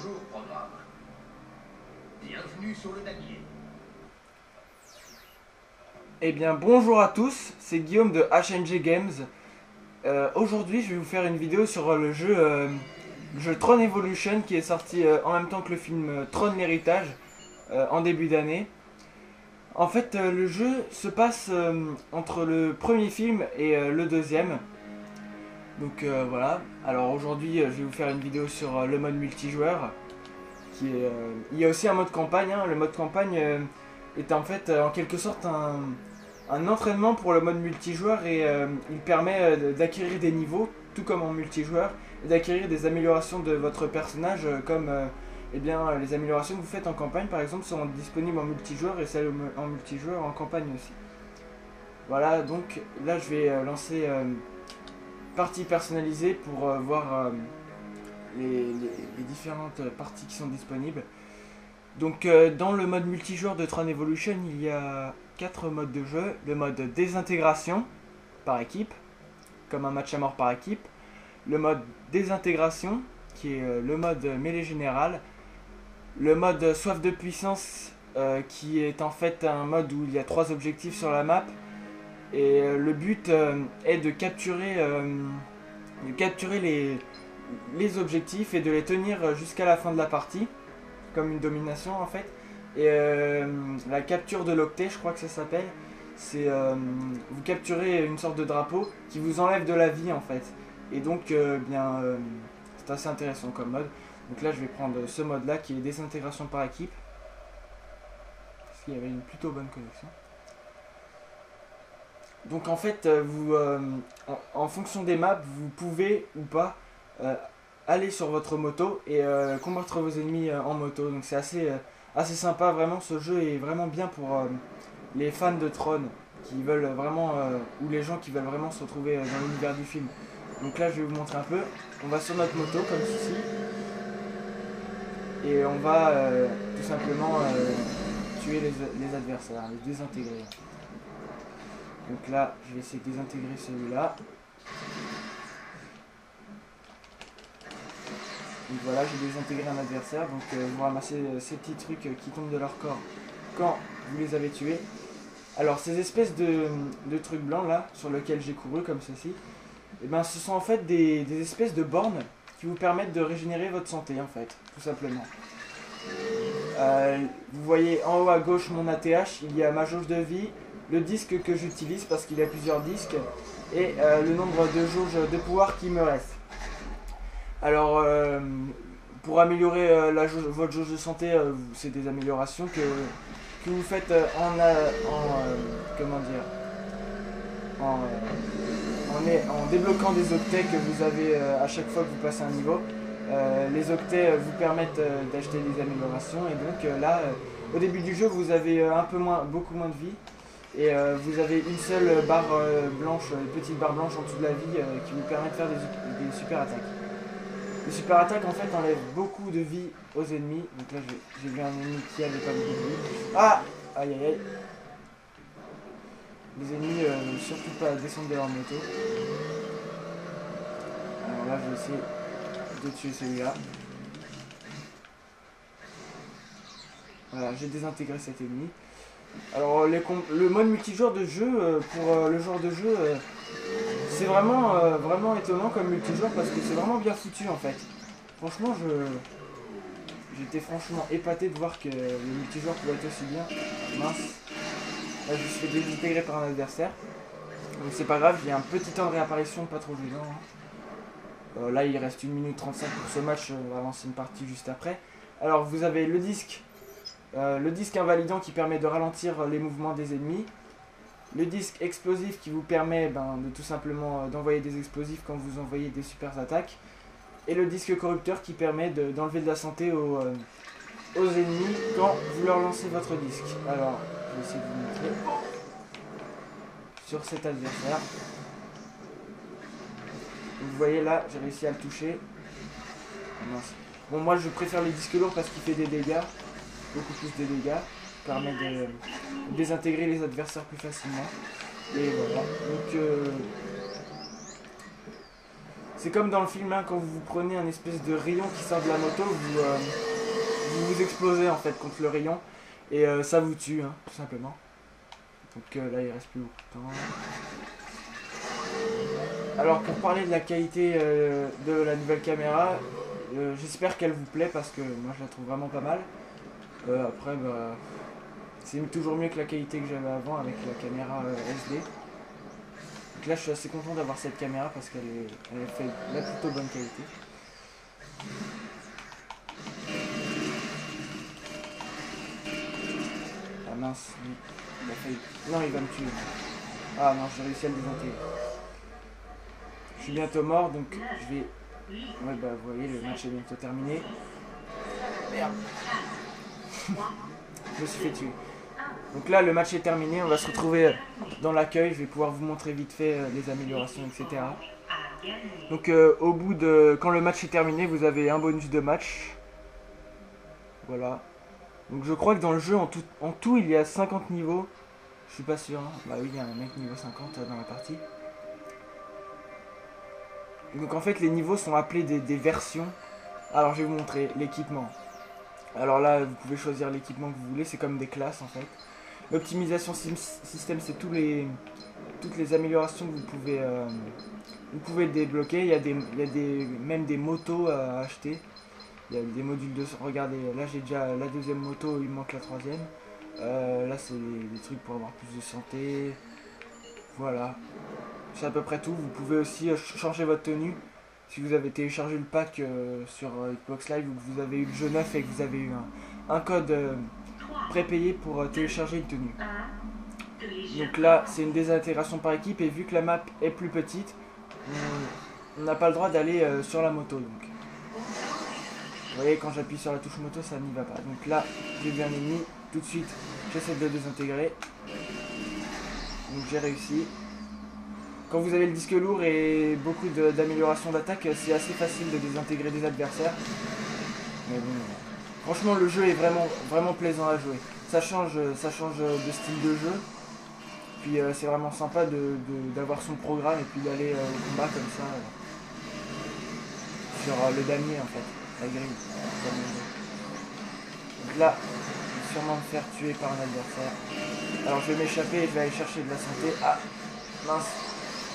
Bonjour, programme. Bienvenue sur le Damier. Eh bien bonjour à tous, c'est Guillaume de HNG Games. Aujourd'hui je vais vous faire une vidéo sur le jeu Tron Evolution qui est sorti en même temps que le film Tron l'héritage en début d'année. En fait le jeu se passe entre le premier film et le deuxième. Donc voilà, alors aujourd'hui je vais vous faire une vidéo sur le mode multijoueur. Il y a aussi un mode campagne, hein. Le mode campagne est en fait en quelque sorte un entraînement pour le mode multijoueur et il permet d'acquérir des niveaux, tout comme en multijoueur, et d'acquérir des améliorations de votre personnage comme eh bien, les améliorations que vous faites en campagne par exemple sont disponibles en multijoueur et celles en multijoueur en campagne aussi. Voilà, donc là je vais lancer partie personnalisée pour voir les différentes parties qui sont disponibles. Donc dans le mode multijoueur de Tron Evolution, il y a 4 modes de jeu. Le mode désintégration par équipe, comme un match à mort par équipe. Le mode désintégration, qui est le mode mêlée générale. Le mode soif de puissance, qui est en fait un mode où il y a 3 objectifs sur la map. Et le but est de capturer les objectifs et de les tenir jusqu'à la fin de la partie, comme une domination en fait. Et la capture de l'octet, je crois que ça s'appelle, c'est vous capturez une sorte de drapeau qui vous enlève de la vie en fait. Et donc c'est assez intéressant comme mode. Donc là je vais prendre ce mode là qui est désintégration par équipe, parce qu'il y avait une plutôt bonne connexion. Donc en fait en fonction des maps vous pouvez ou pas aller sur votre moto et combattre vos ennemis en moto. Donc c'est assez sympa, vraiment ce jeu est vraiment bien pour les fans de Tron qui veulent vraiment, ou les gens qui veulent vraiment se retrouver dans l'univers du film. Donc là je vais vous montrer un peu, on va sur notre moto comme ceci et on va tout simplement tuer les adversaires, les désintégrer. Donc là je vais essayer de désintégrer celui-là. Donc voilà, j'ai désintégré un adversaire, donc vous ramassez ces petits trucs qui tombent de leur corps quand vous les avez tués. Alors ces espèces de trucs blancs là, sur lesquels j'ai couru comme ceci, et ben, ce sont en fait des espèces de bornes qui vous permettent de régénérer votre santé en fait, tout simplement. Vous voyez en haut à gauche mon ATH, il y a ma jauge de vie, le disque que j'utilise parce qu'il y a plusieurs disques, et le nombre de jauges de pouvoir qui me reste. Alors, pour améliorer votre jauge de santé, c'est des améliorations que vous faites comment dire, en débloquant des octets que vous avez à chaque fois que vous passez un niveau. Les octets vous permettent d'acheter des améliorations et donc là, au début du jeu, vous avez beaucoup moins de vie. Et vous avez une seule barre blanche, une petite barre blanche en dessous de la vie qui vous permet de faire des super attaques. Les super attaques en fait enlèvent beaucoup de vie aux ennemis. Donc là j'ai vu un ennemi qui avait pas beaucoup de vie. Ah, aïe aïe aïe. Les ennemis ne surtout pas descendre de leur moto. Alors là je vais essayer de tuer celui-là. Voilà, j'ai désintégré cet ennemi. Alors le mode multijoueur de jeu, pour le genre de jeu, c'est vraiment étonnant comme multijoueur parce que c'est vraiment bien foutu en fait. Franchement j'étais franchement épaté de voir que le multijoueur pouvait être aussi bien. Mince. Là je me suis fait désintégrer par un adversaire. Donc c'est pas grave, j'ai un petit temps de réapparition pas trop gênant. Hein. Là il reste 1 minute 35 pour ce match, on va lancer une partie juste après. Alors vous avez le disque invalidant qui permet de ralentir les mouvements des ennemis. Le disque explosif qui vous permet de tout simplement d'envoyer des explosifs quand vous envoyez des super attaques. Et le disque corrupteur qui permet d'enlever de la santé aux ennemis quand vous leur lancez votre disque. Alors, je vais essayer de vous montrer sur cet adversaire. Vous voyez là, j'ai réussi à le toucher. Mince. Bon, moi je préfère les disques lourds parce qu'il fait des dégâts. Beaucoup plus de dégâts, permet de désintégrer les adversaires plus facilement. Et voilà, donc C'est comme dans le film, hein, quand vous prenez un espèce de rayon qui sort de la moto, vous explosez en fait contre le rayon. Et ça vous tue, hein, tout simplement. Donc là, il reste plus beaucoup de temps. Alors, pour parler de la qualité de la nouvelle caméra, j'espère qu'elle vous plaît parce que moi, je la trouve vraiment pas mal. Après, bah, c'est toujours mieux que la qualité que j'avais avant avec la caméra SD. Donc là, je suis assez content d'avoir cette caméra parce qu'elle fait la plutôt bonne qualité. Ah mince, il a failli... Non, il va me tuer. Ah non, j'ai réussi à le désintégrer. Je suis bientôt mort, donc je vais... Ouais, bah vous voyez, le match est bientôt terminé. Merde. Je me suis fait tuer. Donc là, le match est terminé, on va se retrouver dans l'accueil. Je vais pouvoir vous montrer vite fait les améliorations, etc. Donc au bout de... Quand le match est terminé, vous avez un bonus de match. Voilà. Donc je crois que dans le jeu, en tout il y a 50 niveaux. Je suis pas sûr. Hein. Bah oui, il y a un mec niveau 50 dans la partie. Donc en fait, les niveaux sont appelés des versions. Alors je vais vous montrer l'équipement. Alors là, vous pouvez choisir l'équipement que vous voulez. C'est comme des classes en fait. L'optimisation système, c'est toutes les améliorations que vous pouvez débloquer. Il y a même des motos à acheter. Il y a des modules de... Regardez, là j'ai déjà la deuxième moto, il me manque la troisième. Là c'est des trucs pour avoir plus de santé. Voilà. C'est à peu près tout. Vous pouvez aussi changer votre tenue. Si vous avez téléchargé le pack sur Xbox Live ou que vous avez eu le jeu neuf et que vous avez eu un code prépayé pour télécharger une tenue. Donc là c'est une désintégration par équipe et vu que la map est plus petite, on n'a pas le droit d'aller sur la moto. Donc. Vous voyez, quand j'appuie sur la touche moto, ça n'y va pas. Donc là, j'ai vu un ennemi, tout de suite, j'essaie de le désintégrer. Donc j'ai réussi. Quand vous avez le disque lourd et beaucoup d'améliorations d'attaque, c'est assez facile de désintégrer des adversaires. Mais bon, franchement, le jeu est vraiment plaisant à jouer. Ça change de style de jeu. Puis c'est vraiment sympa d'avoir son programme et puis d'aller au combat comme ça. Sur le damier en fait. La grille. Donc là, je vais sûrement me faire tuer par un adversaire. Alors je vais m'échapper et je vais aller chercher de la santé. Ah, mince.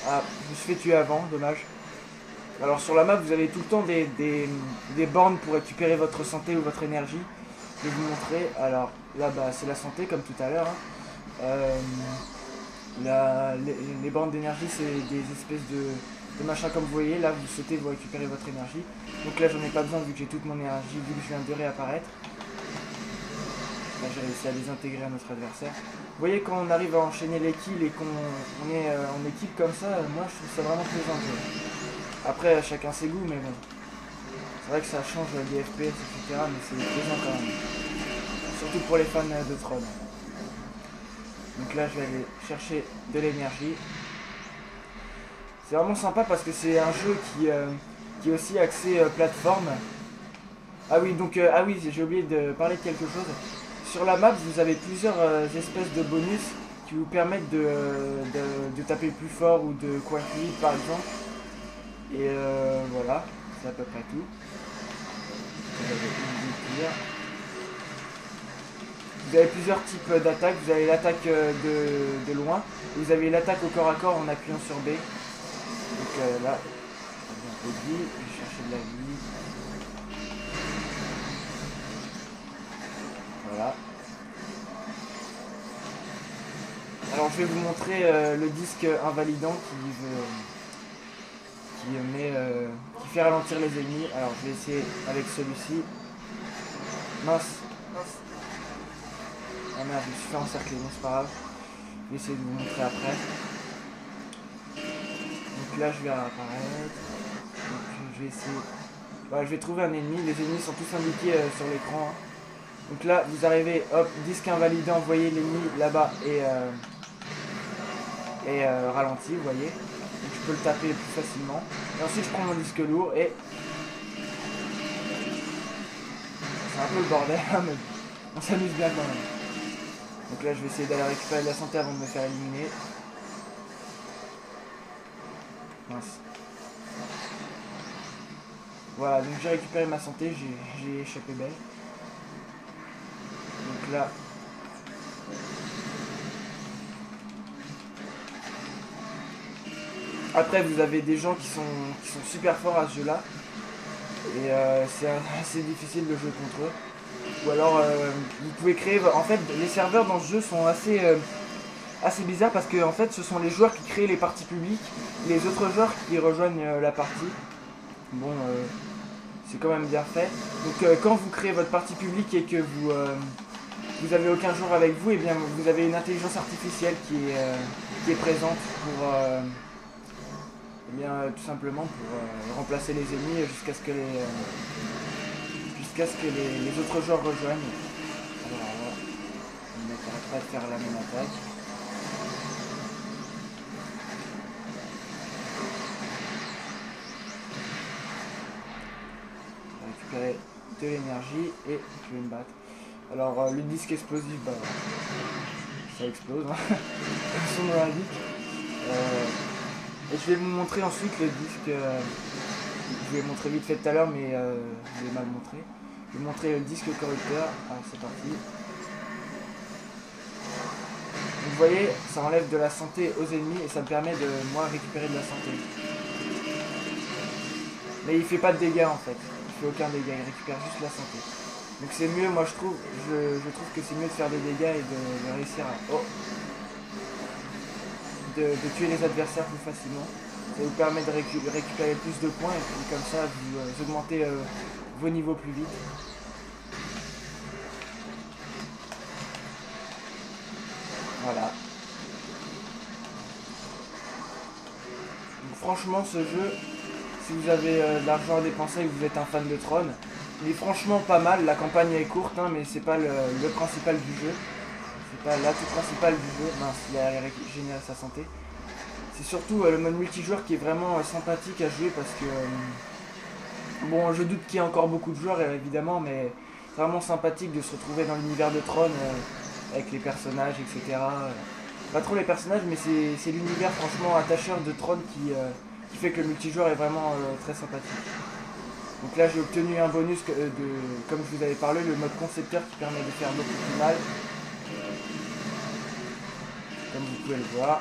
Ah, je me suis fait tuer avant, dommage. Alors sur la map, vous avez tout le temps des bornes pour récupérer votre santé ou votre énergie. Je vais vous montrer. Alors là, bah, c'est la santé comme tout à l'heure. Hein. Les bornes d'énergie, c'est des espèces de machin comme vous voyez. Là, vous sautez, vous récupérez votre énergie. Donc là, j'en ai pas besoin vu que j'ai toute mon énergie, vu que je viens de réapparaître. Là, j'ai réussi à désintégrer un autre adversaire. Vous voyez, quand on arrive à enchaîner les kills et qu'on est en équipe comme ça, moi, je trouve ça vraiment plaisant de jouer. Après, chacun ses goûts, mais bon. C'est vrai que ça change des FPS, etc. Mais c'est plaisant quand même. Surtout pour les fans de Tron. Donc là, je vais aller chercher de l'énergie. C'est vraiment sympa parce que c'est un jeu qui est aussi axé plateforme. Ah oui, donc ah oui, j'ai oublié de parler de quelque chose. Sur la map, vous avez plusieurs espèces de bonus qui vous permettent de taper plus fort ou de quadriller par exemple. Et voilà, c'est à peu près tout. Vous avez plusieurs types d'attaques. Vous avez l'attaque de loin. Vous avez l'attaque au corps à corps en appuyant sur B. Donc là, je vais chercher de la vie. Voilà. Alors je vais vous montrer le disque invalidant qui fait ralentir les ennemis. Alors je vais essayer avec celui-ci. Mince. Ah merde, je me suis fait encercler, bon c'est pas grave. Je vais essayer de vous montrer après. Donc là je vais réapparaître. Donc je vais essayer. Voilà, je vais trouver un ennemi. Les ennemis sont tous indiqués sur l'écran. Donc là vous arrivez, hop, disque invalidant, vous voyez l'ennemi là-bas et ralenti, vous voyez. Donc je peux le taper plus facilement. Et ensuite je prends mon disque lourd et... C'est un peu le bordel, mais on s'amuse bien quand même. Donc là je vais essayer d'aller récupérer de la santé avant de me faire éliminer. Mince. Voilà, donc j'ai récupéré ma santé, j'ai échappé belle. Donc là... Après, vous avez des gens qui sont super forts à ce jeu-là. Et c'est assez difficile de jouer contre eux. Ou alors, vous pouvez créer... En fait, les serveurs dans ce jeu sont assez bizarres parce que en fait, ce sont les joueurs qui créent les parties publiques. Les autres joueurs qui rejoignent la partie. Bon, c'est quand même bien fait. Donc, quand vous créez votre partie publique et que vous avez aucun joueur avec vous, et bien vous avez une intelligence artificielle qui est présente pour... Eh bien, tout simplement pour remplacer les ennemis jusqu'à ce que les autres joueurs rejoignent. Alors là, on n'arrête pas de faire la même attaque. On va récupérer de l'énergie et je vais me battre. Alors le disque explosif, bah, ça explose, hein. Comme son nom l'indique. Et je vais vous montrer ensuite le disque. Je vais montrer vite fait tout à l'heure, mais je l'ai mal montré. Je vais montrer le disque corrupteur. Ah, c'est parti. Vous voyez, ça enlève de la santé aux ennemis et ça me permet de moi récupérer de la santé. Mais il fait pas de dégâts en fait. Il fait aucun dégât, il récupère juste la santé. Donc c'est mieux, moi je trouve que c'est mieux de faire des dégâts et de réussir à... Oh, de tuer les adversaires plus facilement. Ça vous permet de récupérer plus de points et puis comme ça vous augmentez vos niveaux plus vite. Voilà. Donc, franchement ce jeu, si vous avez de l'argent à dépenser et que vous êtes un fan de Tron, il est franchement pas mal. La campagne est courte hein, mais c'est pas le principal du jeu. C'est pas l'atout principal du jeu. Mince, il a régénéré sa santé. C'est surtout le mode multijoueur qui est vraiment sympathique à jouer parce que... bon, je doute qu'il y ait encore beaucoup de joueurs évidemment, mais c'est vraiment sympathique de se retrouver dans l'univers de Tron avec les personnages, etc. Pas trop les personnages, mais c'est l'univers franchement attacheur de Tron qui fait que le multijoueur est vraiment très sympathique. Donc là j'ai obtenu un bonus comme je vous avais parlé, le mode concepteur qui permet de faire beaucoup plus mal. Comme vous pouvez le voir.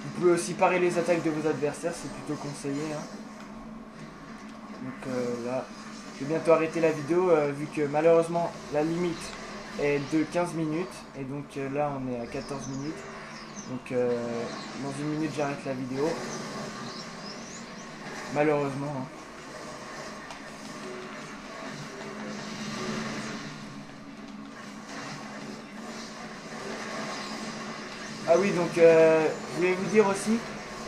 Vous pouvez aussi parer les attaques de vos adversaires, c'est plutôt conseillé. Hein. Donc là, je vais bientôt arrêter la vidéo vu que malheureusement la limite est de 15 minutes. Et donc là on est à 14 minutes. Donc dans une minute j'arrête la vidéo. Malheureusement. Hein. Ah oui, donc je voulais vous dire aussi,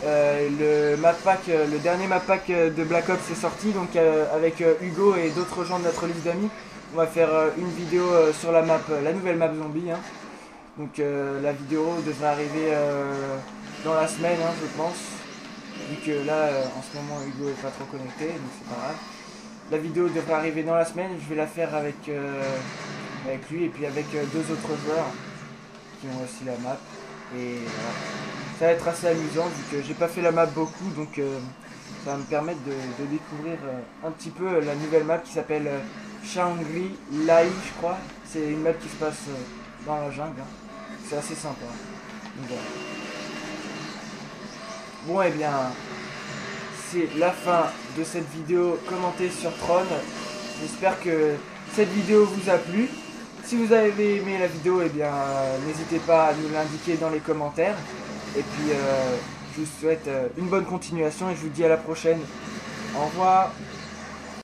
le dernier map pack de Black Ops est sorti, donc avec Hugo et d'autres gens de notre liste d'amis, on va faire une vidéo sur la nouvelle map zombie. Hein. Donc la vidéo devrait arriver dans la semaine, hein, je pense, vu que là en ce moment Hugo est pas trop connecté, donc c'est pas grave. La vidéo devrait arriver dans la semaine, je vais la faire avec lui et puis avec deux autres joueurs qui ont aussi la map. Et voilà. Ça va être assez amusant vu que j'ai pas fait la map beaucoup, donc ça va me permettre de découvrir un petit peu la nouvelle map qui s'appelle Shangri-Lai, je crois. C'est une map qui se passe dans la jungle. Hein. C'est assez sympa. Donc, voilà. Bon et bien, c'est la fin de cette vidéo commentée sur Tron. J'espère que cette vidéo vous a plu. Si vous avez aimé la vidéo, eh bien n'hésitez pas à nous l'indiquer dans les commentaires. Et puis je vous souhaite une bonne continuation et je vous dis à la prochaine. Au revoir.